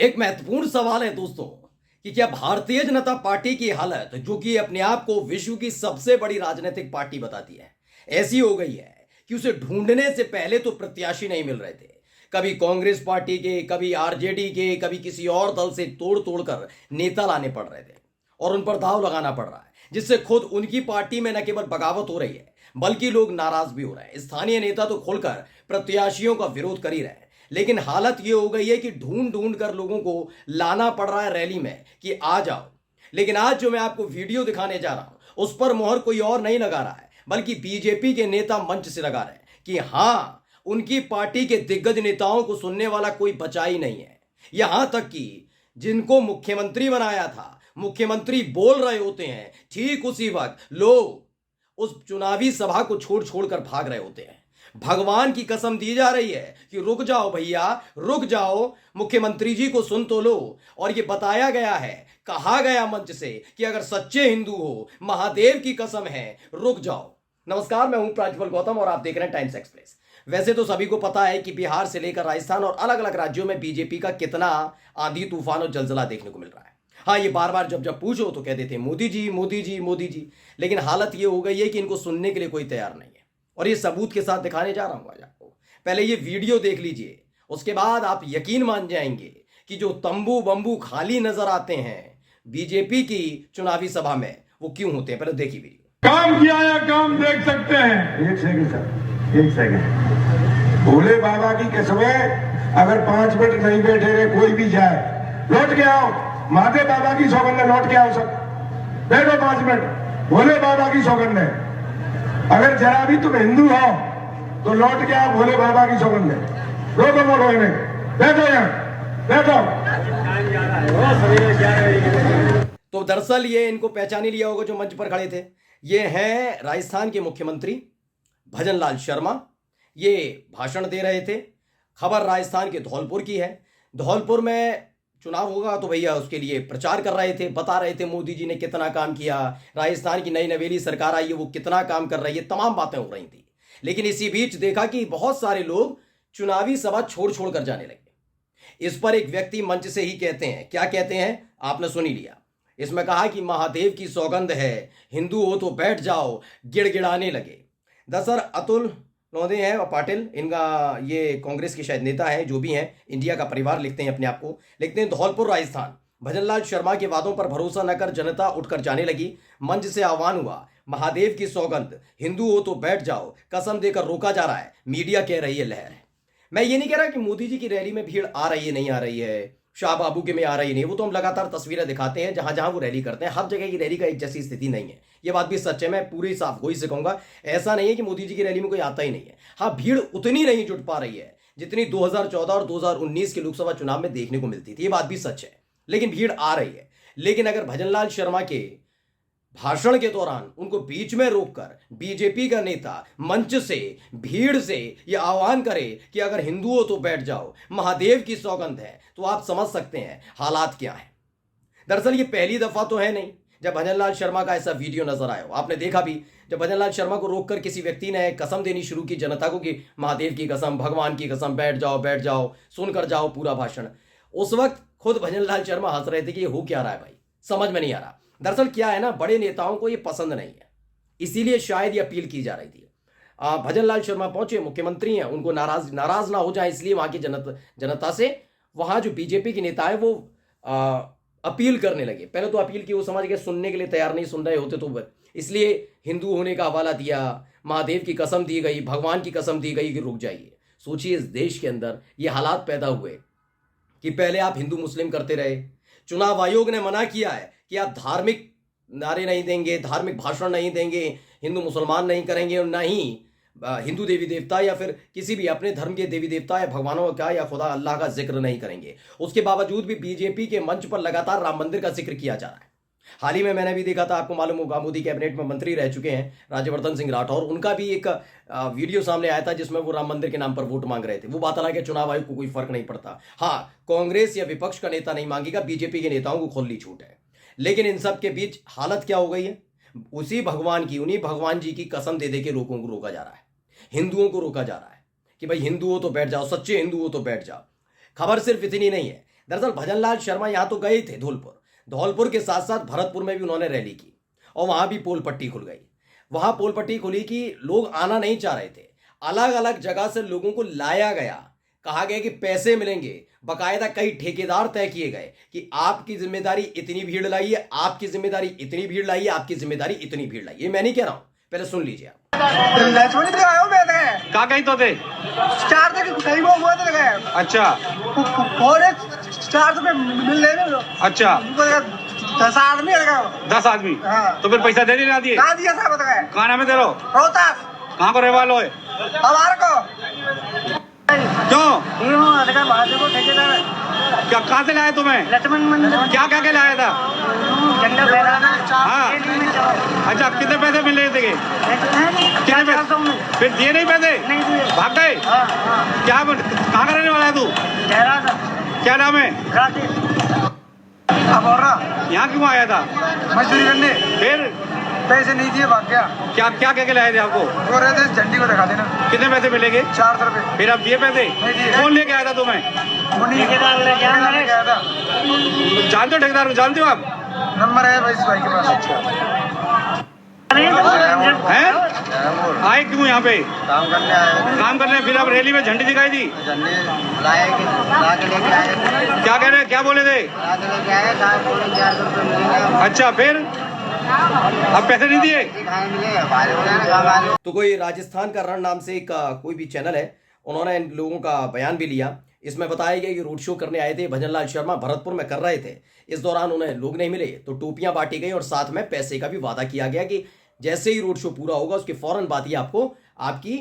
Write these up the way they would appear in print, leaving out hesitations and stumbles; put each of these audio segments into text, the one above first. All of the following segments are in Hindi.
एक महत्वपूर्ण सवाल है दोस्तों कि क्या भारतीय जनता पार्टी की हालत, जो कि अपने आप को विश्व की सबसे बड़ी राजनीतिक पार्टी बताती है, ऐसी हो गई है कि उसे ढूंढने से पहले तो प्रत्याशी नहीं मिल रहे थे। कभी कांग्रेस पार्टी के, कभी आरजेडी के, कभी किसी और दल से तोड़ तोड़ कर नेता लाने पड़ रहे थे और उन पर दाव लगाना पड़ रहा है, जिससे खुद उनकी पार्टी में न केवल बगावत हो रही है बल्कि लोग नाराज भी हो रहे हैं। स्थानीय नेता तो खुलकर प्रत्याशियों का विरोध कर ही रहे हैं, लेकिन हालत यह हो गई है कि ढूंढ ढूंढ कर लोगों को लाना पड़ रहा है रैली में कि आ जाओ। लेकिन आज जो मैं आपको वीडियो दिखाने जा रहा हूं उस पर मोहर कोई और नहीं लगा रहा है बल्कि बीजेपी के नेता मंच से लगा रहे हैं कि हां, उनकी पार्टी के दिग्गज नेताओं को सुनने वाला कोई बचा ही नहीं है। यहां तक कि जिनको मुख्यमंत्री बनाया था, मुख्यमंत्री बोल रहे होते हैं, ठीक उसी वक्त लोग उस चुनावी सभा को छोड़ छोड़ कर भाग रहे होते हैं। भगवान की कसम दी जा रही है कि रुक जाओ भैया, रुक जाओ, मुख्यमंत्री जी को सुन तो लो। और ये बताया गया है, कहा गया मंच से कि अगर सच्चे हिंदू हो, महादेव की कसम है, रुक जाओ। नमस्कार, मैं हूं प्राज्वल गौतम और आप देख रहे हैं टाइम्स एक्सप्रेस। वैसे तो सभी को पता है कि बिहार से लेकर राजस्थान और अलग अलग राज्यों में बीजेपी का कितना आंधी तूफान और जलजला देखने को मिल रहा है। हाँ, ये बार बार जब जब पूछो तो कह देते हैं मोदी जी, मोदी जी, मोदी जी। लेकिन हालत ये हो गई है कि इनको सुनने के लिए कोई तैयार नहीं है और ये सबूत के साथ दिखाने जा रहा हूं आज आपको। पहले ये वीडियो देख लीजिए, उसके बाद आप यकीन मान जाएंगे कि जो तंबू बंबू खाली नजर आते हैं बीजेपी की चुनावी सभा में, वो क्यों होते हैं। पहले देखिए वीडियो। काम किया या काम देख सकते हैं। एक सेकंड सर, एक सेकंड। भोले बाबा की कसम है, अगर 5 मिनट नहीं बैठे रहे कोई भी जाए, लौट के आओ। महादेव बाबा की सौगंध है, लौट के आओ सब, बैठो 5 मिनट। भोले बाबा की सौगंध है, अगर जरा भी तुम हिंदू हो तो लौट के आओ। भोले बाबा की सौगंध है, रोको मोड़ो इन्हें, बैठो यहाँ, बैठो। तो दरअसल ये इनको पहचान ही लिया होगा जो मंच पर खड़े थे। ये हैं राजस्थान के मुख्यमंत्री भजनलाल शर्मा। ये भाषण दे रहे थे। खबर राजस्थान के धौलपुर की है। धौलपुर में चुनाव होगा तो भैया उसके लिए प्रचार कर रहे थे, बता रहे थे मोदी जी ने कितना काम किया, राजस्थान की नई नवेली सरकार आई है वो कितना काम कर रही है, तमाम बातें हो रही थी। लेकिन इसी बीच देखा कि बहुत सारे लोग चुनावी सभा छोड़ छोड़ कर जाने लगे। इस पर एक व्यक्ति मंच से ही कहते हैं, क्या कहते हैं आपने सुन ही लिया। इसमें कहा कि महादेव की सौगंध है, हिंदू हो तो बैठ जाओ, गिड़गिड़ाने लगे। दरअसल अतुल नौदे हैं और पाटिल, इनका ये कांग्रेस के शायद नेता है, जो भी हैं, इंडिया का परिवार लिखते हैं अपने आप को, लिखते हैं धौलपुर राजस्थान। भजनलाल शर्मा के वादों पर भरोसा न कर जनता उठकर जाने लगी। मंच से आह्वान हुआ, महादेव की सौगंध, हिंदू हो तो बैठ जाओ, कसम देकर रोका जा रहा है, मीडिया कह रही है लहर है। मैं ये नहीं कह रहा कि मोदी जी की रैली में भीड़ आ रही है, नहीं आ रही है, शाह बाबू के में आ रही नहीं, वो तो हम लगातार तस्वीरें दिखाते हैं जहां जहां वो रैली करते हैं। हर जगह की रैली का एक जैसी स्थिति नहीं है, ये बात भी सच है। मैं पूरी साफ गोई से कहूंगा, ऐसा नहीं है कि मोदी जी की रैली में कोई आता ही नहीं है। हाँ, भीड़ उतनी नहीं जुट पा रही है जितनी 2014 और 2019 के लोकसभा चुनाव में देखने को मिलती थी, ये बात भी सच है, लेकिन भीड़ आ रही है। लेकिन अगर भजनलाल शर्मा के भाषण के दौरान उनको बीच में रोककर बीजेपी का नेता मंच से, भीड़ से यह आह्वान करे कि अगर हिंदू हो तो बैठ जाओ, महादेव की सौगंध है, तो आप समझ सकते हैं हालात क्या है। दरअसल ये पहली दफा तो है नहीं जब भजनलाल शर्मा का ऐसा वीडियो नजर आया हो। आपने देखा भी, जब भजनलाल शर्मा को रोककर किसी व्यक्ति ने कसम देनी शुरू की जनता को कि महादेव की कसम, भगवान की कसम, बैठ जाओ, बैठ जाओ, सुनकर जाओ पूरा भाषण। उस वक्त खुद भजनलाल शर्मा हंस रहे थे कि ये हो क्या रहा है भाई, समझ में नहीं आ रहा। दरअसल क्या है ना, बड़े नेताओं को ये पसंद नहीं है, इसीलिए शायद ये अपील की जा रही थी। भजनलाल शर्मा पहुंचे, मुख्यमंत्री हैं, उनको नाराज ना हो जाए इसलिए वहां की जनता से वहां जो बीजेपी के नेता है वो अपील करने लगे। पहले तो अपील की, वो समझ गए सुनने के लिए तैयार नहीं, सुन रहे होते तो इसलिए हिंदू होने का हवाला दिया, महादेव की कसम दी गई, भगवान की कसम दी गई कि रुक जाइए। सोचिए, इस देश के अंदर ये हालात पैदा हुए कि पहले आप हिंदू मुस्लिम करते रहे, चुनाव आयोग ने मना किया है कि आप धार्मिक नारे नहीं देंगे, धार्मिक भाषण नहीं देंगे, हिंदू मुसलमान नहीं करेंगे, और ना ही हिंदू देवी देवता या फिर किसी भी अपने धर्म के देवी देवता या भगवानों का या खुदा अल्लाह का जिक्र नहीं करेंगे। उसके बावजूद भी बीजेपी के मंच पर लगातार राम मंदिर का जिक्र किया जा रहा है। हाल ही में मैंने भी देखा था, आपको मालूम होगा, मोदी कैबिनेट में मंत्री रह चुके हैं राज्यवर्धन सिंह राठौर, उनका भी एक वीडियो सामने आया था जिसमें वो राम मंदिर के नाम पर वोट मांग रहे थे। वो बात अलग है, चुनाव आयोग को कोई फर्क नहीं पड़ता। हाँ, कांग्रेस या विपक्ष का नेता नहीं मांगेगा, बीजेपी के नेताओं को खुली छूट है। लेकिन इन सब के बीच हालत क्या हो गई है, उसी भगवान की, उन्हीं भगवान जी की कसम दे दे के लोगों को रोका जा रहा है, हिंदुओं को रोका जा रहा है कि भाई हिंदू हो तो बैठ जाओ, सच्चे हिंदू हो तो बैठ जाओ। खबर सिर्फ इतनी नहीं है, दरअसल भजनलाल शर्मा यहां तो गए थे धौलपुर के साथ साथ भरतपुर में भी उन्होंने रैली की और वहां भी पोल पट्टी खुल गई। वहां पोल पट्टी खुली कि लोग आना नहीं चाह रहे थे, अलग अलग जगह से लोगों को लाया गया, कहा गया कि पैसे मिलेंगे, बकायदा कई ठेकेदार तय किए गए कि आपकी जिम्मेदारी इतनी भीड़ लाइए, आपकी जिम्मेदारी इतनी भीड़ लाइए, आपकी जिम्मेदारी इतनी भीड़ लाइए। मैं नहीं कह रहा हूं, पहले सुन लीजिए आप। कहाँ कहीं तो थे? 4 तक कहीं वो हुआ तो गए। अच्छा और 4 रुपए मिल रहे। अच्छा 10 आदमी लगा। 10 आदमी। हाँ। तो फिर पैसा दे ना दिए? ना दिया साहब बताए। कहाँ नाम है तेरो? रोहतास। कहाँ को रहने वालो है? हमारे को क्यों? को ठेकेदार क्या कहाँ से लाया तुम्हें? लक्ष्मण मंदिर क्या क्या लाया था? झंडा फहराना। हाँ। अच्छा कितने पैसे मिल रहे थे? कितने पैसे? फिर दिए नहीं पैसे? नहीं दिए। भाग गए? क्या कहाँ का रहने वाला है तू? क्या नाम है? यहाँ क्यों आया था? मजदूरी करने। फिर पैसे नहीं दिए, भाग गया। क्या क्या क्या लाए थे आपको? वो रहे थे झंडी को दिखा देना। कितने पैसे मिलेंगे? 4 रुपए। फिर आप दिए पैसे? नहीं दिए। कौन लेके आया था तुम्हें? ठेकेदार लेके आया था। जानते हो ठेकेदार को? जानते हो आप? नंबर है भाई भाई के पास। हैं? आए क्यों यहाँ पे? काम करने आए। काम करने। फिर आप रैली में झंडी दिखाई दी? झंडी ला के लेके आए। क्या कह रहे? क्या बोले थे? ला के लेके आए। 4 रुपए मिलेगा। अच्छा फिर अब पैसे नहीं दिए? तो कोई राजस्थान का रण नाम से एक कोई भी चैनल है, उन्होंने इन लोगों का बयान भी लिया। इसमें बताया गया कि रोड शो करने आए थे भजनलाल शर्मा, भरतपुर में कर रहे थे। इस दौरान उन्हें लोग नहीं मिले तो टोपियां बांटी गई और साथ में पैसे का भी वादा किया गया कि जैसे ही रोड शो पूरा होगा उसके फौरन बाद ही आपको आपकी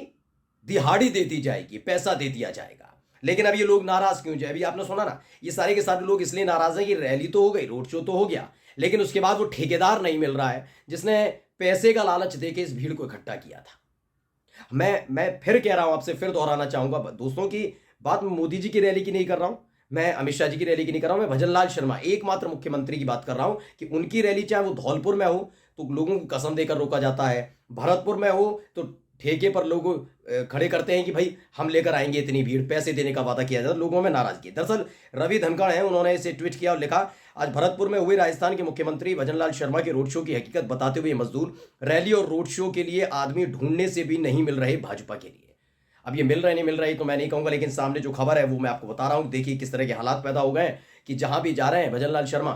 दिहाड़ी दे दी जाएगी, पैसा दे दिया जाएगा। लेकिन अब ये लोग नाराज क्यों जाए? अभी आपने सुना ना, ये सारे के सारे लोग इसलिए नाराज हैं कि रैली तो हो गई, रोड शो तो हो गया, लेकिन उसके बाद वो ठेकेदार नहीं मिल रहा है जिसने पैसे का लालच देके इस भीड़ को इकट्ठा किया था। मैं फिर कह रहा हूं, आपसे फिर दोहराना चाहूंगा दोस्तों की बात, मोदी जी की रैली की नहीं कर रहा हूं, मैं अमित शाह जी की रैली की नहीं कर रहा हूं, मैं भजनलाल शर्मा एकमात्र मुख्यमंत्री की बात कर रहा हूं कि उनकी रैली चाहे वो धौलपुर में हो तो लोगों को कसम देकर रोका जाता है, भरतपुर में हो तो ठेके पर लोग खड़े करते हैं कि भाई हम लेकर आएंगे इतनी भीड़, पैसे देने का वादा किया जाता है, लोगों में नाराजगी। दरअसल रवि धनखड़ है, उन्होंने इसे ट्वीट किया और लिखा, आज भरतपुर में हुए राजस्थान के मुख्यमंत्री भजनलाल शर्मा के रोड शो की हकीकत बताते हुए मजदूर रैली और रोड शो के लिए आदमी ढूंढने से भी नहीं मिल रहे भाजपा के लिए। अब ये मिल रहे नहीं मिल रहे तो मैं नहीं कहूंगा, लेकिन सामने जो खबर है वो मैं आपको बता रहा हूं। देखिए किस तरह के हालात पैदा हो गए कि जहां भी जा रहे हैं भजनलाल शर्मा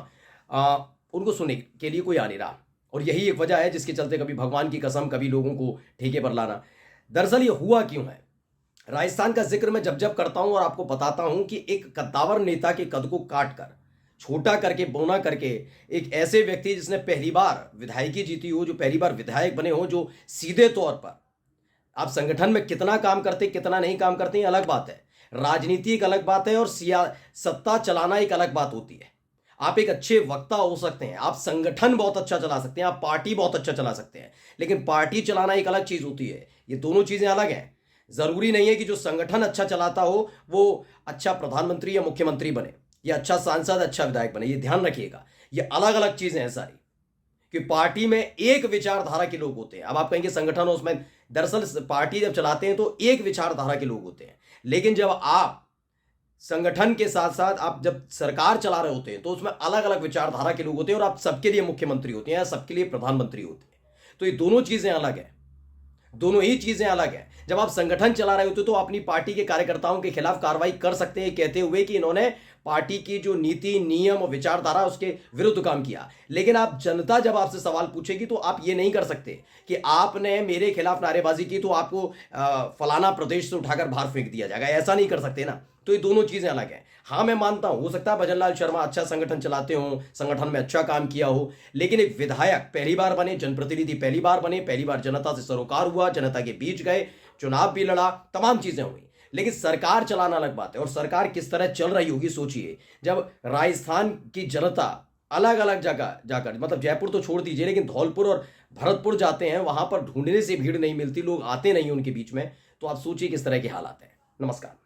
उनको सुनने के लिए कोई आ नहीं रहा, और यही एक वजह है जिसके चलते कभी भगवान की कसम, कभी लोगों को ठेके पर लाना। दरअसल ये हुआ क्यों है? राजस्थान का जिक्र मैं जब जब करता हूं और आपको बताता हूं कि एक कद्दावर नेता के कद को काट कर, छोटा करके, बोना करके, एक ऐसे व्यक्ति जिसने पहली बार विधायकी जीती हो, जो पहली बार विधायक बने हो, जो सीधे तौर पर आप संगठन में कितना काम करते कितना नहीं काम करते अलग बात है, राजनीति एक अलग बात है और सत्ता चलाना एक अलग बात होती है। आप एक अच्छे वक्ता हो सकते हैं, आप संगठन बहुत अच्छा चला सकते हैं, आप पार्टी बहुत अच्छा चला सकते हैं, लेकिन पार्टी चलाना एक अलग चीज होती है। ये दोनों चीजें अलग हैं। जरूरी नहीं है कि जो संगठन अच्छा चलाता हो वो अच्छा प्रधानमंत्री या मुख्यमंत्री बने या अच्छा सांसद, अच्छा विधायक बने। ये ध्यान रखिएगा, ये अलग अलग चीजें हैं सारी। कि पार्टी में एक विचारधारा के लोग होते हैं। अब आप कहेंगे संगठन, उसमें दरअसल पार्टी जब चलाते हैं तो एक विचारधारा के लोग होते हैं, लेकिन जब आप संगठन के साथ साथ आप जब सरकार चला रहे होते हैं तो उसमें अलग अलग विचारधारा के लोग होते हैं और आप सबके लिए मुख्यमंत्री होते हैं या सबके लिए प्रधानमंत्री होते हैं। तो ये दोनों चीजें अलग हैं, दोनों ही चीजें अलग हैं। जब आप संगठन चला रहे होते तो अपनी पार्टी के कार्यकर्ताओं के खिलाफ कार्रवाई कर सकते हैं कहते हुए कि इन्होंने पार्टी की जो नीति, नियम और विचारधारा उसके विरुद्ध काम किया। लेकिन आप जनता जब आपसे सवाल पूछेगी तो आप ये नहीं कर सकते कि आपने मेरे खिलाफ नारेबाजी की तो आपको फलाना प्रदेश से उठाकर बाहर फेंक दिया जाएगा, ऐसा नहीं कर सकते ना। तो ये दोनों चीजें अलग हैं। हाँ, मैं मानता हूं हो सकता है भजनलाल शर्मा अच्छा संगठन चलाते हो, संगठन में अच्छा काम किया हो, लेकिन एक विधायक पहली बार बने, जनप्रतिनिधि पहली बार बने, पहली बार जनता से सरोकार हुआ, जनता के बीच गए, चुनाव भी लड़ा, तमाम चीजें हुई, लेकिन सरकार चलाना अलग बात है। और सरकार किस तरह चल रही होगी सोचिए, जब राजस्थान की जनता अलग अलग जगह जाकर, मतलब जयपुर तो छोड़ दीजिए, लेकिन धौलपुर और भरतपुर जाते हैं, वहां पर ढूंढने से भीड़ नहीं मिलती, लोग आते नहीं उनके बीच में, तो आप सोचिए किस तरह के हालात हैं। नमस्कार।